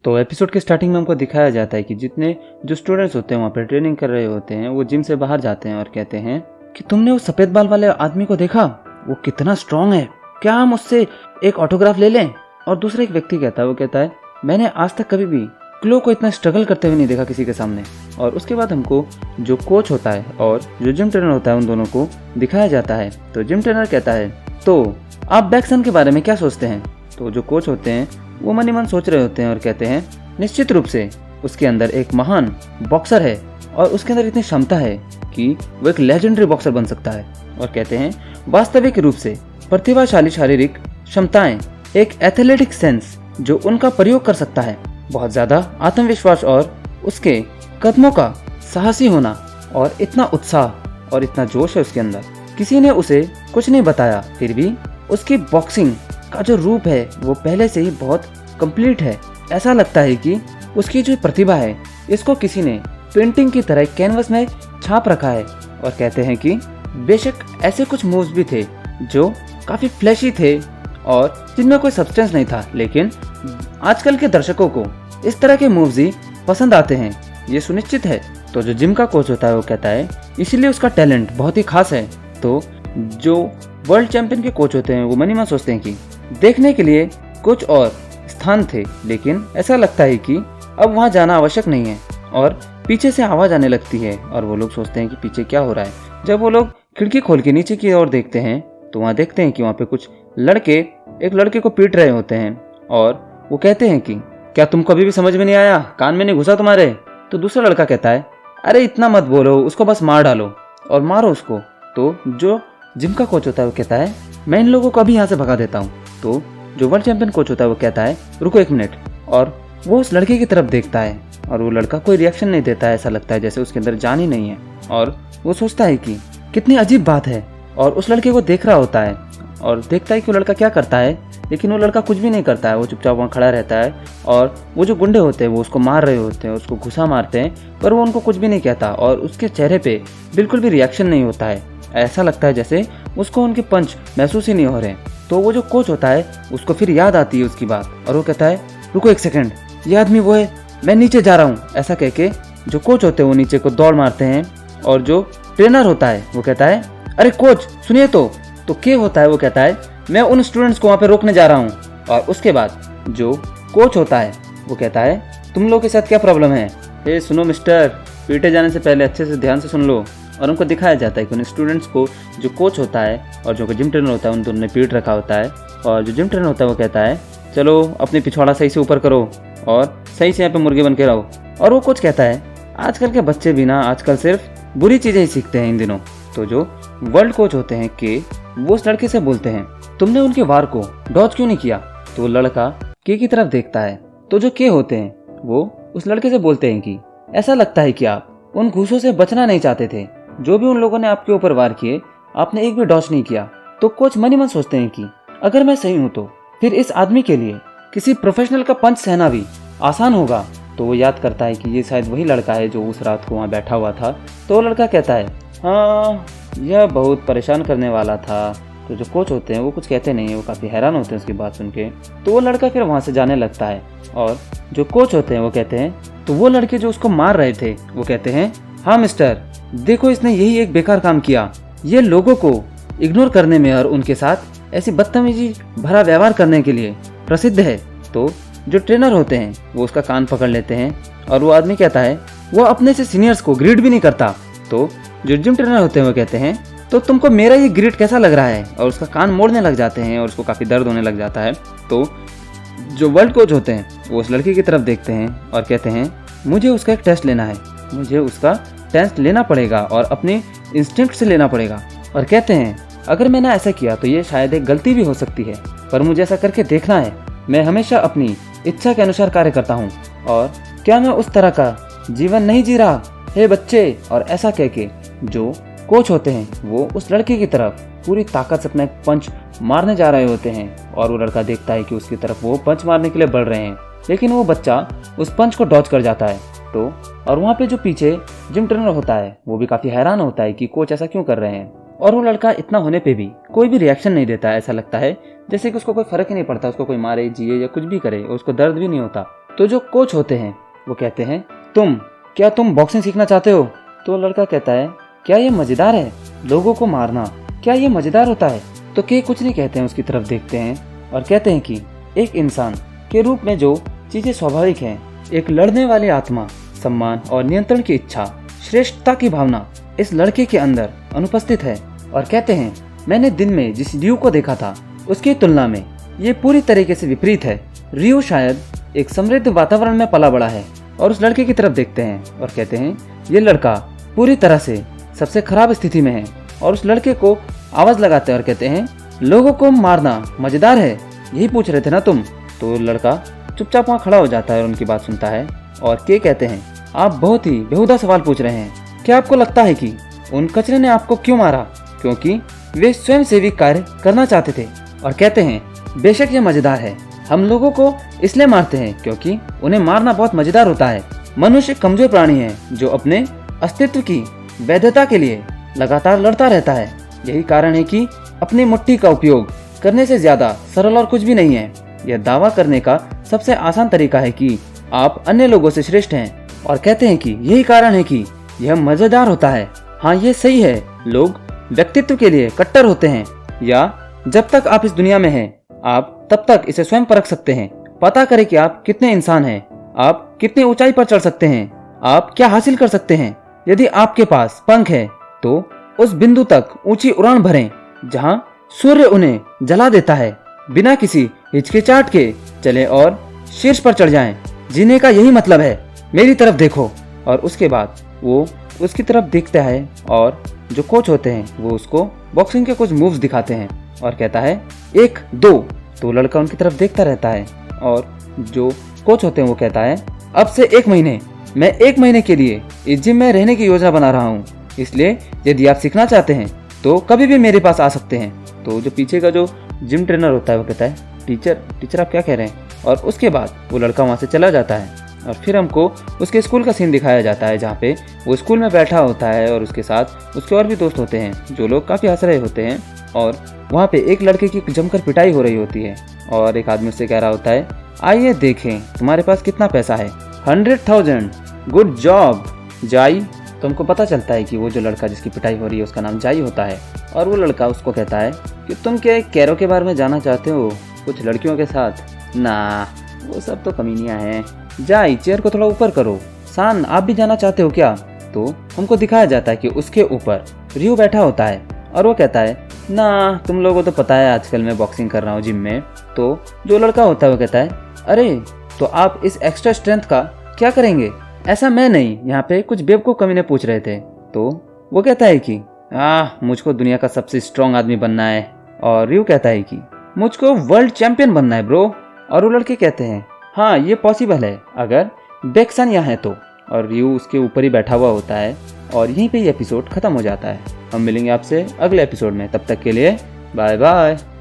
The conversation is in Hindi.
तो एपिसोड के स्टार्टिंग में हमको दिखाया जाता है कि जितने जो स्टूडेंट्स होते हैं वहाँ पे ट्रेनिंग कर रहे होते हैं वो जिम से बाहर जाते हैं और कहते हैं कि तुमने उस सफेद बाल वाले आदमी को देखा, वो कितना स्ट्रांग है, क्या हम उससे एक ऑटोग्राफ ले लें। और दूसरा एक व्यक्ति कहता है, वो कहता है मैंने आज तक कभी भी क्लो को इतना स्ट्रगल करते हुए नहीं देखा किसी के सामने। और उसके बाद हमको जो कोच होता है और जो जिम ट्रेनर होता है उन दोनों को दिखाया जाता है। तो जिम ट्रेनर कहता है तो आप बैक्सन के बारे में क्या सोचते हैं। तो जो कोच होते हैं वो मन ही मन सोच रहे होते हैं और कहते हैं निश्चित रूप से उसके अंदर एक महान बॉक्सर है और उसके अंदर इतनी क्षमता है कि वो एक लेजेंडरी बॉक्सर बन सकता है। और कहते हैं वास्तविक रूप से प्रतिभाशाली शारीरिक क्षमताएं, एक एथलेटिक सेंस जो उनका प्रयोग कर सकता है, बहुत ज्यादा आत्मविश्वास और उसके कदमों का साहसी होना और इतना उत्साह और इतना जोश है उसके अंदर। किसी ने उसे कुछ नहीं बताया, फिर भी उसकी बॉक्सिंग का जो रूप है वो पहले से ही बहुत कंप्लीट है। ऐसा लगता है कि उसकी जो प्रतिभा है इसको किसी ने पेंटिंग की तरह कैनवस में छाप रखा है। और कहते हैं कि बेशक ऐसे कुछ मूव्स भी थे जो काफी फ्लैशी थे और जिनमें कोई सब्सटेंस नहीं था, लेकिन आजकल के दर्शकों को इस तरह के मूव्स ही पसंद आते हैं, ये सुनिश्चित है। तो जो जिम का कोच होता है वो कहता है इसीलिए उसका टैलेंट बहुत ही खास है। तो जो वर्ल्ड चैंपियन के कोच होते हैं वो मन ही मन सोचते हैं कि देखने के लिए कुछ और स्थान थे, लेकिन ऐसा लगता है कि अब वहाँ जाना आवश्यक नहीं है। और पीछे से आवाज आने लगती है और वो लोग सोचते हैं कि पीछे क्या हो रहा है। जब वो लोग खिड़की खोल के नीचे की ओर देखते हैं तो वहाँ देखते हैं कि वहाँ पे कुछ लड़के एक लड़के को पीट रहे होते हैं और वो कहते हैं कि क्या तुमको अभी भी समझ में नहीं आया, कान में नहीं घुसा तुम्हारे। तो दूसरा लड़का कहता है अरे इतना मत बोलो, उसको बस मार डालो और मारो उसको। तो जो जिम का कोच होता है वो कहता है मैं इन लोगों को अभी यहाँ से भगा देता हूँ। तो जो वर्ल्ड चैंपियन कोच होता है वो कहता है रुको एक मिनट, और वो उस लड़के की तरफ देखता है और वो लड़का कोई रिएक्शन नहीं देता है। ऐसा लगता है जैसे उसके अंदर जान ही नहीं है और वो सोचता है कि कितनी अजीब बात है और उस लड़के को देख रहा होता है और देखता है कि वो लड़का क्या करता है, लेकिन वो लड़का कुछ भी नहीं करता है, वो चुपचाप वहाँ खड़ा रहता है। और वो जो गुंडे होते हैं वो उसको मार रहे होते हैं, उसको घुसा मारते हैं, पर वो उनको कुछ भी नहीं कहता और उसके चेहरे पे बिल्कुल भी रिएक्शन नहीं होता है। ऐसा लगता है जैसे उसको उनके पंच महसूस ही नहीं हो रहे। तो वो जो कोच होता है उसको फिर याद आती है उसकी बात और वो कहता है रुको एक सेकेंड, ये आदमी वो है, मैं नीचे जा रहा हूँ। ऐसा कह के जो कोच होते हैं वो नीचे को दौड़ मारते हैं और जो ट्रेनर होता है वो कहता है अरे कोच सुनिए। तो के होता है वो कहता है मैं उन स्टूडेंट्स को वहाँ पे रोकने जा रहा हूँ। और उसके बाद जो कोच होता है वो कहता है तुम लोग के साथ क्या प्रॉब्लम है। सुनो मिस्टर, पीटे जाने से पहले अच्छे से ध्यान से सुन लो। और उनको दिखाया जाता है कि उन स्टूडेंट्स को जो कोच होता है और जो जिम ट्रेनर होता है उन दोनों ने पीट रखा होता है। और जो जिम ट्रेनर होता है वो कहता है चलो अपनी पिछवाड़ा सही से ऊपर करो और सही से यहाँ पे मुर्गे बन के रहो। और वो कोच कहता है आजकल के बच्चे भी ना आजकल सिर्फ बुरी चीजें ही सीखते हैं इन दिनों। तो जो वर्ल्ड कोच होते हैं के वो उस लड़के से बोलते हैं तुमने उनके वार को डॉज क्यों नहीं किया। तो वो लड़का के की तरफ देखता है। तो जो के होते हैं वो उस लड़के से बोलते हैं कि ऐसा लगता है कि आप उन घूसों से बचना नहीं चाहते थे, जो भी उन लोगों ने आपके ऊपर वार किए आपने एक भी डॉज नहीं किया। तो कोच मन ही मन सोचते हैं कि अगर मैं सही हूं तो फिर इस आदमी के लिए किसी प्रोफेशनल का पंच सहना भी आसान होगा। तो वो याद करता है कि ये शायद वही लड़का है जो उस रात को वहाँ बैठा हुआ था। तो वो लड़का कहता है हाँ यह बहुत परेशान करने वाला था। तो जो कोच होते हैं वो कुछ कहते नहीं है, वो काफ़ी हैरान होते हैं उसकी बात सुन के। तो वो लड़का फिर वहाँ से जाने लगता है और जो कोच होते हैं वो कहते हैं तो वो लड़के जो उसको मार रहे थे वो कहते हैं हाँ मिस्टर, देखो इसने यही एक बेकार काम किया, ये लोगों को इग्नोर करने में और उनके साथ ऐसी बदतमीजी भरा व्यवहार करने के लिए प्रसिद्ध है। तो जो ट्रेनर होते हैं वो उसका कान पकड़ लेते हैं और वो आदमी कहता है वो अपने से सीनियर्स को ग्रीड भी नहीं करता। तो जो जिम ट्रेनर होते हैं वो कहते हैं तो तुमको मेरा ये ग्रीड कैसा लग रहा है, और उसका कान मोड़ने लग जाते हैं और उसको काफ़ी दर्द होने लग जाता है। तो जो वर्ल्ड कोच होते हैं वो उस लड़के की तरफ देखते हैं और कहते हैं मुझे उसका एक टेस्ट लेना है, मुझे उसका टेस्ट लेना पड़ेगा और अपने इंस्टिंक्ट से लेना पड़ेगा। और कहते हैं अगर मैंने ऐसा किया तो ये शायद एक गलती भी हो सकती है, पर मुझे ऐसा करके देखना है। मैं हमेशा अपनी इच्छा के अनुसार कार्य करता हूँ और क्या मैं उस तरह का जीवन नहीं जी रहा, हे बच्चे। और ऐसा कह के जो कोच होते हैं वो उस लड़के की तरफ पूरी ताकत से अपना एक पंच मारने जा रहे होते हैं और वो लड़का देखता है कि उसकी तरफ वो पंच मारने के लिए बढ़ रहे हैं, लेकिन वो बच्चा उस पंच को डॉज कर जाता है। तो और वहाँ पे जो पीछे जिम ट्रेनर होता है वो भी काफी हैरान होता है कि कोच ऐसा क्यों कर रहे हैं। और वो लड़का इतना होने पे भी कोई भी रिएक्शन नहीं देता है। ऐसा लगता है जैसे कि उसको कोई फर्क ही नहीं पड़ता, उसको कोई मारे जिए या कुछ भी करे उसको दर्द भी नहीं होता। तो जो कोच होते हैं वो कहते हैं, क्या तुम बॉक्सिंग सीखना चाहते हो? तो लड़का कहता है, क्या ये मजेदार है? लोगों को मारना, क्या ये मजेदार होता है? तो के कुछ नहीं कहते हैं, उसकी तरफ देखते हैं और कहते हैं कि एक इंसान के रूप में जो चीजें स्वाभाविक हैं, एक लड़ने वाली आत्मा, सम्मान और नियंत्रण की इच्छा, श्रेष्ठता की भावना इस लड़के के अंदर अनुपस्थित है। और कहते हैं, मैंने दिन में जिस रियू को देखा था उसकी तुलना में ये पूरी तरीके से विपरीत है। रियू शायद एक समृद्ध वातावरण में पला बड़ा है। और उस लड़के की तरफ देखते हैं और कहते हैं, ये लड़का पूरी तरह से सबसे खराब स्थिति में है। और उस लड़के को आवाज लगाते हैं और कहते हैं, लोगों को मारना मजेदार है, यही पूछ रहे थे ना तुम? तो लड़का चुपचाप वहाँ खड़ा हो जाता है और उनकी बात सुनता है। और के कहते हैं, आप बहुत ही बेहुदा सवाल पूछ रहे हैं। क्या आपको लगता है कि उन कचरे ने आपको क्यों मारा? क्योंकि वे स्वयंसेवी कार्य करना चाहते थे। और कहते हैं, बेशक ये मजेदार है, हम लोगों को इसलिए मारते हैं क्योंकि उन्हें मारना बहुत मजेदार होता है। मनुष्य कमजोर प्राणी है जो अपने अस्तित्व की वैधता के लिए लगातार लड़ता रहता है। यही कारण है कि अपनी मुट्ठी का उपयोग करने से ज्यादा सरल और कुछ भी नहीं है। यह दावा करने का सबसे आसान तरीका है कि आप अन्य लोगों से श्रेष्ठ हैं। और कहते हैं कि यही कारण है कि यह मजेदार होता है। हाँ, ये सही है, लोग व्यक्तित्व के लिए कट्टर होते हैं, या जब तक आप इस दुनिया में हैं आप तब तक इसे स्वयं परख सकते हैं। पता करें कि आप कितने इंसान हैं, आप कितनी ऊंचाई पर चढ़ सकते हैं, आप क्या हासिल कर सकते हैं। यदि आपके पास पंख है तो उस बिंदु तक ऊंची उड़ान भरें जहां सूर्य उन्हें जला देता है। बिना किसी हिचकिचाहट के चलें और शीर्ष पर चढ़ जाएं। जीने का यही मतलब है, मेरी तरफ देखो। और उसके बाद वो उसकी तरफ देखता है और जो कोच होते हैं वो उसको बॉक्सिंग के कुछ मूव्स दिखाते हैं और कहता है, 1 2। तो लड़का उनकी तरफ देखता रहता है और जो कोच होते हैं वो कहता है, अब से 1 महीने मैं 1 महीने के लिए इस जिम में रहने की योजना बना रहा हूँ, इसलिए यदि आप सीखना चाहते हैं तो कभी भी मेरे पास आ सकते हैं। तो जो पीछे का जो जिम ट्रेनर होता है वो कहता है, टीचर आप क्या कह रहे हैं? और उसके बाद वो लड़का वहाँ से चला जाता है। और फिर हमको उसके स्कूल का सीन दिखाया जाता है जहाँ पे वो स्कूल में बैठा होता है और उसके साथ उसके और भी दोस्त होते हैं जो लोग काफ़ी हंस रहे होते हैं। और वहाँ पे एक लड़के की जमकर पिटाई हो रही होती है और एक आदमी उससे कह रहा होता है, आइए देखें तुम्हारे पास कितना पैसा है। 100,000, गुड जॉब जाई। तो हमको पता चलता है कि वो जो लड़का जिसकी पिटाई हो रही है उसका नाम जाई होता है। और वो लड़का उसको कहता है कि तुम क्या कैरो के बारे में जाना चाहते हो, कुछ लड़कियों के साथ? ना, वो सब तो कमीनियां हैं। जाई, चेयर को थोड़ा ऊपर करो। सान, आप भी जाना चाहते हो क्या? तो हमको दिखाया जाता है कि उसके ऊपर रियू बैठा होता है और वो कहता है, ना, तुम लोगों को तो पता है आजकल मैं बॉक्सिंग कर रहा हूँ जिम में। तो जो लड़का होता है वो कहता है, अरे तो आप इस एक्स्ट्रा स्ट्रेंथ का क्या करेंगे? ऐसा मैं नहीं, यहाँ पे कुछ बेवकूफ कमीने पूछ रहे थे। तो वो कहता है कि मुझको दुनिया का सबसे स्ट्रॉन्ग आदमी बनना है। और रियू कहता है कि मुझको वर्ल्ड चैंपियन बनना है ब्रो। और वो लड़के कहते हैं, हाँ ये पॉसिबल है अगर बेक्सन यहाँ है तो। और रियू उसके ऊपर ही बैठा हुआ होता है और यहीं पे ये एपिसोड खत्म हो जाता है। हम मिलेंगे आपसे अगले एपिसोड में, तब तक के लिए बाय बाय।